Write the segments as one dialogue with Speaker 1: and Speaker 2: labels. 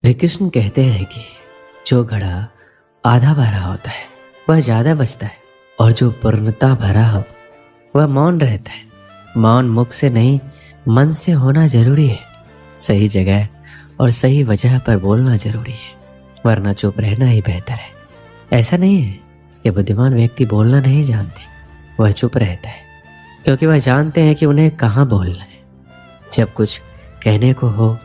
Speaker 1: श्री कृष्ण कहते हैं कि जो घड़ा आधा भरा होता है वह ज्यादा बचता है और जो पूर्णता भरा हो वह मौन रहता है। मौन मुख से नहीं मन से होना जरूरी है। सही जगह और सही वजह पर बोलना जरूरी है, वरना चुप रहना ही बेहतर है। ऐसा नहीं है कि बुद्धिमान व्यक्ति बोलना नहीं जानते, वह चुप रहता है क्योंकि वह जानते हैं कि उन्हें कहाँ बोलना है। जब कुछ कहने को हो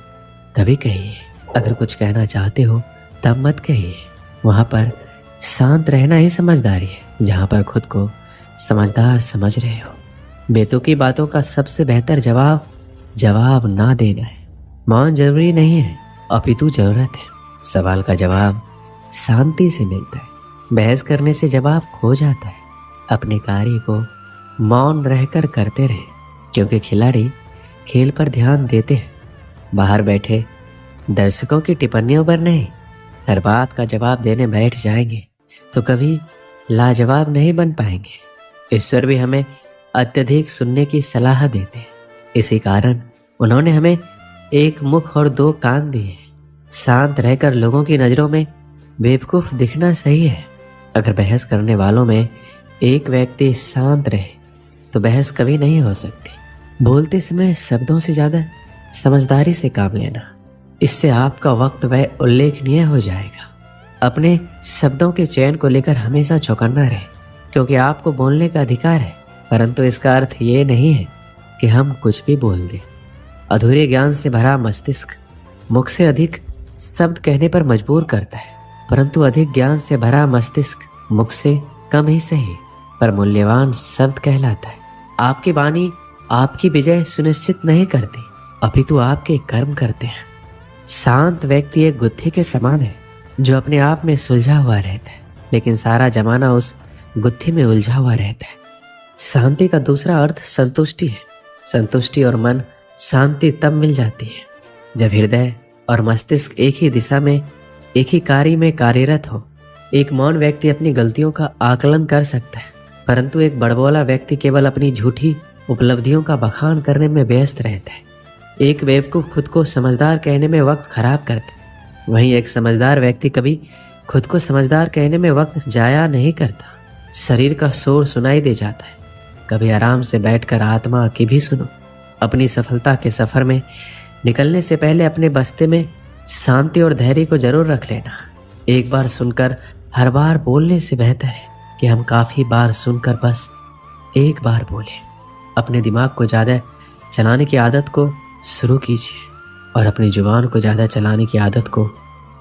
Speaker 1: तभी कहिए, अगर कुछ कहना चाहते हो तब मत कहिए। वहाँ पर शांत रहना ही समझदारी है, जहाँ पर खुद को समझदार समझ रहे हो। बेतुकी बातों का सबसे बेहतर जवाब ना देना है। मौन जरूरी नहीं है, अपितु जरूरत है। सवाल का जवाब शांति से मिलता है, बहस करने से जवाब खो जाता है। अपने कार्य को मौन रहकर करते रहे, क्योंकि खिलाड़ी खेल पर ध्यान देते हैं, बाहर बैठे दर्शकों की टिप्पणियों पर नहीं। हर बात का जवाब देने बैठ जाएंगे तो कभी लाजवाब नहीं बन पाएंगे। ईश्वर भी हमें अत्यधिक सुनने की सलाह देते हैं, इसी कारण उन्होंने हमें एक मुख और दो कान दिए। शांत रहकर लोगों की नजरों में बेवकूफ दिखना सही है। अगर बहस करने वालों में एक व्यक्ति शांत रहे तो बहस कभी नहीं हो सकती। बोलते समय शब्दों से ज्यादा समझदारी से काम लेना, इससे आपका वक्त वह उल्लेखनीय हो जाएगा। अपने शब्दों के चयन को लेकर हमेशा चौकन्ना रहे, क्योंकि आपको बोलने का अधिकार है, परंतु इसका अर्थ ये नहीं है कि हम कुछ भी बोल दें। अधूरे ज्ञान से भरा मस्तिष्क मुख से अधिक शब्द कहने पर मजबूर करता है, परंतु अधिक ज्ञान से भरा मस्तिष्क मुख से कम ही सही पर मूल्यवान शब्द कहलाता है। आपकी वाणी आपकी विजय सुनिश्चित नहीं करती, अपितु आपके कर्म करते हैं। शांत व्यक्ति एक गुत्थी के समान है जो अपने आप में सुलझा हुआ रहता है, लेकिन सारा जमाना उस गुत्थी में उलझा हुआ रहता है। शांति का दूसरा अर्थ संतुष्टि है। संतुष्टि और मन शांति तब मिल जाती है जब हृदय और मस्तिष्क एक ही दिशा में एक ही कार्य में कार्यरत हो। एक मौन व्यक्ति अपनी गलतियों का आकलन कर सकता है, परंतु एक बड़बोला व्यक्ति केवल अपनी झूठी उपलब्धियों का बखान करने में व्यस्त रहता है। एक बेवकूफ खुद को समझदार कहने में वक्त खराब करता है, वहीं एक समझदार व्यक्ति कभी खुद को समझदार कहने में वक्त जाया नहीं करता। शरीर का शोर सुनाई दे जाता है, कभी आराम से बैठकर आत्मा की भी सुनो। अपनी सफलता के सफर में निकलने से पहले अपने बस्ते में शांति और धैर्य को जरूर रख लेना। एक बार सुनकर हर बार बोलने से बेहतर है कि हम काफी बार सुनकर बस एक बार बोलें। अपने दिमाग को ज्यादा चलाने की आदत को शुरू कीजिए और अपनी जुबान को ज्यादा चलाने की आदत को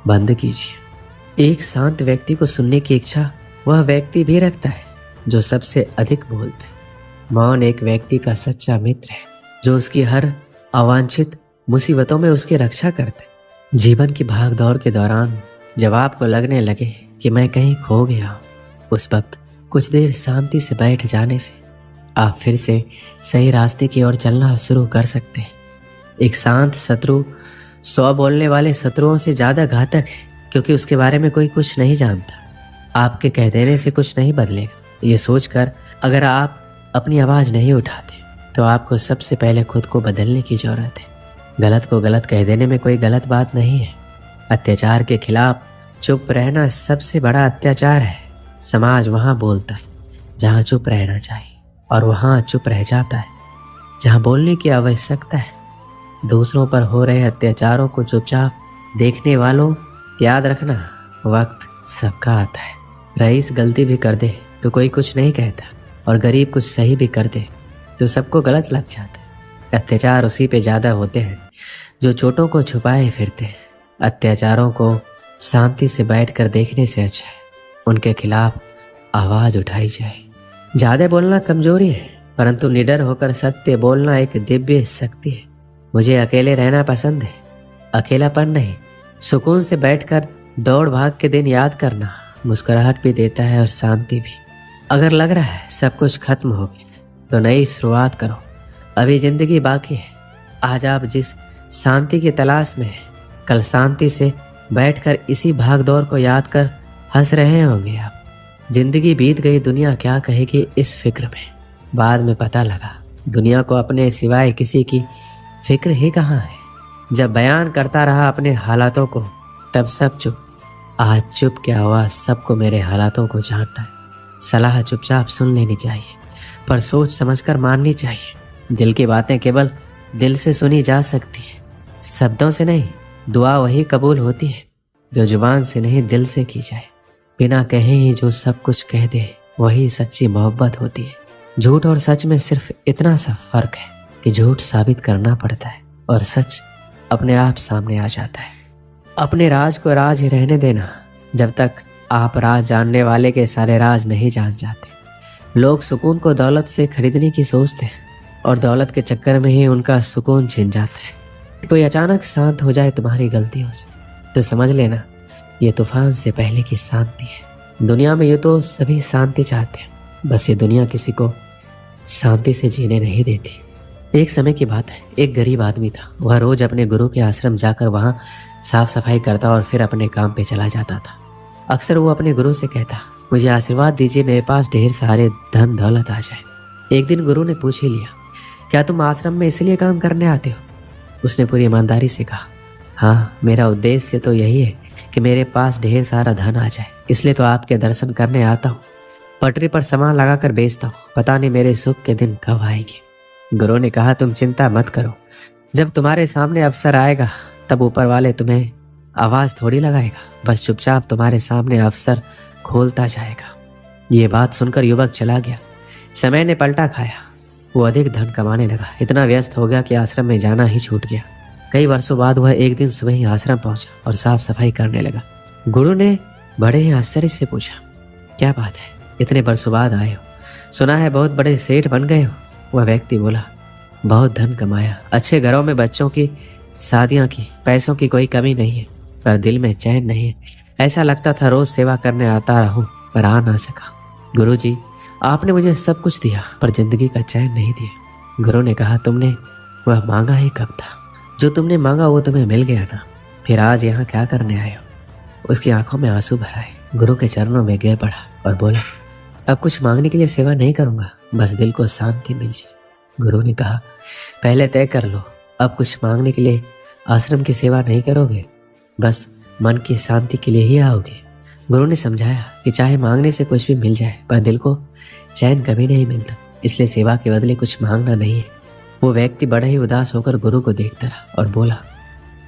Speaker 1: बंद कीजिए। एक शांत व्यक्ति को सुनने की इच्छा वह व्यक्ति भी रखता है जो सबसे अधिक बोलता है। मौन एक व्यक्ति का सच्चा मित्र है जो उसकी हर अवांछित मुसीबतों में उसकी रक्षा करता है। जीवन की भाग दौड़ के दौरान जब आपको लगने लगे कि मैं कहीं खो गया हूं, उस वक्त कुछ देर शांति से बैठ जाने से आप फिर से सही रास्ते की ओर चलना शुरू कर सकते हैं। एक शांत शत्रु 100 बोलने वाले शत्रुओं से ज्यादा घातक है, क्योंकि उसके बारे में कोई कुछ नहीं जानता। आपके कह देने से कुछ नहीं बदलेगा। ये सोचकर अगर आप अपनी आवाज नहीं उठाते तो आपको सबसे पहले खुद को बदलने की जरूरत है। गलत को गलत कह देने में कोई गलत बात नहीं है। अत्याचार के खिलाफ चुप रहना सबसे बड़ा अत्याचार है। समाज वहां बोलता है जहां चुप रहना चाहिए, और वहां चुप रह जाता है जहां बोलने की आवश्यकता है। दूसरों पर हो रहे अत्याचारों को चुपचाप देखने वालों, याद रखना वक्त सबका आता है। रईस गलती भी कर दे तो कोई कुछ नहीं कहता, और गरीब कुछ सही भी कर दे तो सबको गलत लग जाता है। अत्याचार उसी पे ज्यादा होते हैं जो चोटों को छुपाए फिरते हैं। अत्याचारों को शांति से बैठकर देखने से अच्छा है उनके खिलाफ आवाज उठाई जाए। ज्यादा बोलना कमजोरी है, परंतु निडर होकर सत्य बोलना एक दिव्य शक्ति है। मुझे अकेले रहना पसंद है, अकेलापन नहीं। सुकून से बैठकर दौड़ भाग के दिन याद करना मुस्कुराहट भी देता है और शांति भी। अगर लग रहा है सब कुछ खत्म हो गया तो नई शुरुआत करो, अभी जिंदगी बाकी है। आज आप जिस शांति की तलाश में हैं, कल शांति से बैठकर इसी भाग दौड़ को याद कर हंस रहे होंगे आप। जिंदगी बीत गई, दुनिया क्या कहेगी इस फिक्र में। बाद में पता लगा दुनिया को अपने सिवाय किसी की फिक्र ही कहाँ है। जब बयान करता रहा अपने हालातों को तब सब चुप। आज चुप क्या हुआ, सबको मेरे हालातों को जानना है। सलाह चुपचाप सुन लेनी चाहिए, पर सोच समझकर माननी चाहिए। दिल की बातें केवल दिल से सुनी जा सकती है, शब्दों से नहीं। दुआ वही कबूल होती है जो जुबान से नहीं दिल से की जाए। बिना कहे ही जो सब कुछ कह दे वही सच्ची मोहब्बत होती है। झूठ और सच में सिर्फ इतना सा फर्क है कि झूठ साबित करना पड़ता है और सच अपने आप सामने आ जाता है। अपने राज को राज ही रहने देना जब तक आप राज जानने वाले के सारे राज नहीं जान जाते। लोग सुकून को दौलत से खरीदने की सोचते हैं और दौलत के चक्कर में ही उनका सुकून छिन जाता है। कोई अचानक शांत हो जाए तुम्हारी गलतियों से तो समझ लेना ये तूफान से पहले की शांति है। दुनिया में ये तो सभी शांति चाहते हैं, बस ये दुनिया किसी को शांति से जीने नहीं देती। एक समय की बात है, एक गरीब आदमी था। वह रोज अपने गुरु के आश्रम जाकर वहाँ साफ सफाई करता और फिर अपने काम पे चला जाता था। अक्सर वो अपने गुरु से कहता, मुझे आशीर्वाद दीजिए, मेरे पास ढेर सारे धन दौलत आ जाए। एक दिन गुरु ने पूछ ही लिया, क्या तुम आश्रम में इसलिए काम करने आते हो? उसने पूरी ईमानदारी से कहा, हाँ, मेरा उद्देश्य तो यही है कि मेरे पास ढेर सारा धन आ जाए, इसलिए तो आपके दर्शन करने आता हूँ। पटरी पर सामान लगाकर बेचता हूँ, पता नहीं मेरे सुख के दिन कब आएंगे। गुरु ने कहा, तुम चिंता मत करो, जब तुम्हारे सामने अवसर आएगा तब ऊपर वाले तुम्हें आवाज थोड़ी लगाएगा, बस चुपचाप तुम्हारे सामने अवसर खोलता जाएगा। ये बात सुनकर युवक चला गया। समय ने पलटा खाया, वो अधिक धन कमाने लगा, इतना व्यस्त हो गया कि आश्रम में जाना ही छूट गया। कई वर्षों बाद वह एक दिन सुबह ही आश्रम पहुंचा और साफ सफाई करने लगा। गुरु ने बड़े ही आश्चर्य से पूछा, क्या बात है, इतने वर्षों बाद आए हो? सुना है बहुत बड़े सेठ बन गए हो। वह व्यक्ति बोला, बहुत धन कमाया, अच्छे घरों में बच्चों की शादियां की, पैसों की कोई कमी नहीं है, पर दिल में चैन नहीं है। ऐसा लगता था रोज सेवा करने आता रहूं, पर आ ना सका। गुरुजी, आपने मुझे सब कुछ दिया पर जिंदगी का चैन नहीं दिया। गुरु ने कहा, तुमने वह मांगा ही कब था? जो तुमने मांगा वो तुम्हें मिल गया ना, फिर आज यहाँ क्या करने आए हो? उसकी आंखों में आंसू भर आए। गुरु के चरणों में गिर पड़ा और बोला, अब कुछ मांगने के लिए सेवा नहीं करूंगा, बस दिल को शांति मिल जाए। गुरु ने कहा, पहले तय कर लो, अब कुछ मांगने के लिए आश्रम की सेवा नहीं करोगे, बस मन की शांति के लिए ही आओगे। गुरु ने समझाया कि चाहे मांगने से कुछ भी मिल जाए पर दिल को चैन कभी नहीं मिलता, इसलिए सेवा के बदले कुछ मांगना नहीं है। वो व्यक्ति बड़ा ही उदास होकर गुरु को देखता रहा और बोला,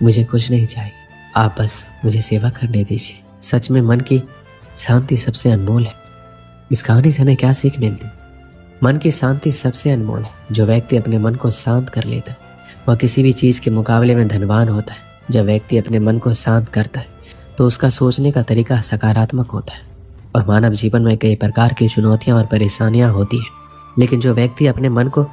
Speaker 1: मुझे कुछ नहीं चाहिए, आप बस मुझे सेवा करने दीजिए। सच में मन की शांति सबसे अनमोल है। इस कहानी से हमें क्या सीख मिलती? मन की शांति सबसे अनमोल है। जो व्यक्ति अपने मन को शांत कर लेता है वह किसी भी चीज़ के मुकाबले में धनवान होता है। जब व्यक्ति अपने मन को शांत करता है तो उसका सोचने का तरीका सकारात्मक होता है। और मानव जीवन में कई प्रकार की चुनौतियां और परेशानियां होती हैं, लेकिन जो व्यक्ति अपने मन को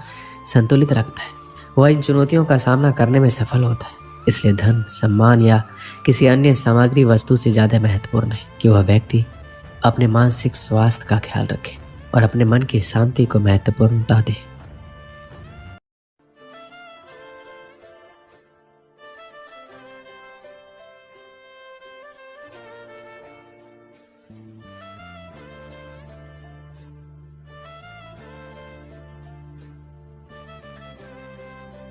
Speaker 1: संतुलित रखता है वह इन चुनौतियों का सामना करने में सफल होता है। इसलिए धन, सम्मान या किसी अन्य सामग्री वस्तु से ज़्यादा महत्वपूर्ण है कि वह व्यक्ति अपने मानसिक स्वास्थ्य का ख्याल रखे और अपने मन की शांति को महत्वपूर्णता दे।